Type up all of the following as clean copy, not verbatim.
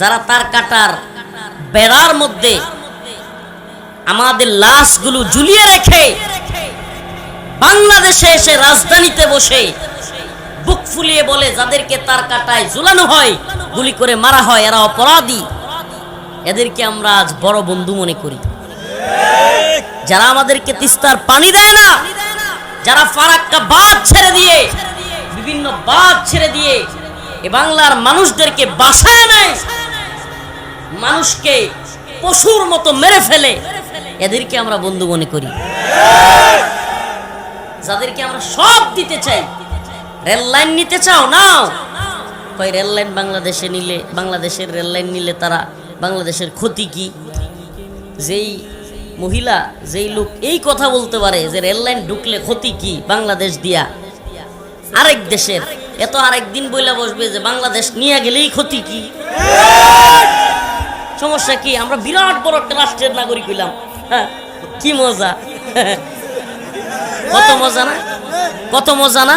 যারা তার কাটার বেড়ার মধ্যে আমাদের লাশগুলো ঝুলিয়ে রেখে বাংলাদেশে এসে রাজধানীতে বসে বুক ফুলিয়ে বলে যাদেরকে তার কাটায় ঝুলানো হয়, গুলি করে মারা হয়, এরা অপরাধী, এদেরকে আমরা আজ বড় বন্ধু মনে করি। যারা আমাদেরকে তিস্তার পানি দেয় না, যারা ফারাক্কা বাঁধ ছেড়ে দিয়ে, বিভিন্ন বাঁধ ছেড়ে দিয়ে এ বাংলার মানুষদেরকে বাসায় নেয়, মানুষকে পশুর মতো মেরে ফেলে, এদেরকে আমরা বন্ধু মনে করি। যাদেরকে আমরা সব দিতে চাই, রেল লাইন নিতে চাও নাও, কয় রেল লাইন বাংলাদেশে নিলে, বাংলাদেশের রেল লাইন নিলে তারা বাংলাদেশের ক্ষতি কি? যেই মহিলা, যেই লোক এই কথা বলতে পারে যে রেল লাইন ঢুকলে ক্ষতি কি বাংলাদেশ দিয়া আরেক দেশের, এত আরেকদিন বইলা বসবে যে বাংলাদেশ নিয়ে গেলেই ক্ষতি কি? সমস্যা কি? আমরা বিরাট বড় একটা রাষ্ট্রের নাগরিক হইলাম, হ্যাঁ, কি মজা, কত মজা না, কত মজা না।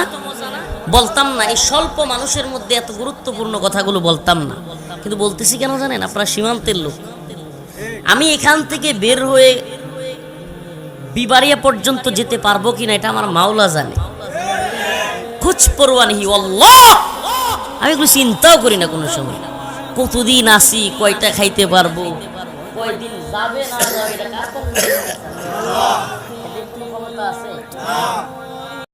বলতাম না, এই স্বল্প মানুষের মধ্যে এত গুরুত্বপূর্ণ কথাগুলো বলতাম না, কিন্তু বলতেছি কেন জানেন? আপনারা সীমান্তের লোক। আমি এখান থেকে বের হয়ে বিবাড়িয়া পর্যন্ত যেতে পারবো কিনা এটা আমার মাওলা জানে, কুছ পরোয়া নেই আল্লাহ। আমি এগুলো চিন্তাও করি না কোনো সময়। কতদিন আসি, কয়টা খাইতে পারবো, কয়দিন যাবে না যাবে, এটা কার ক্ষমতা আছে?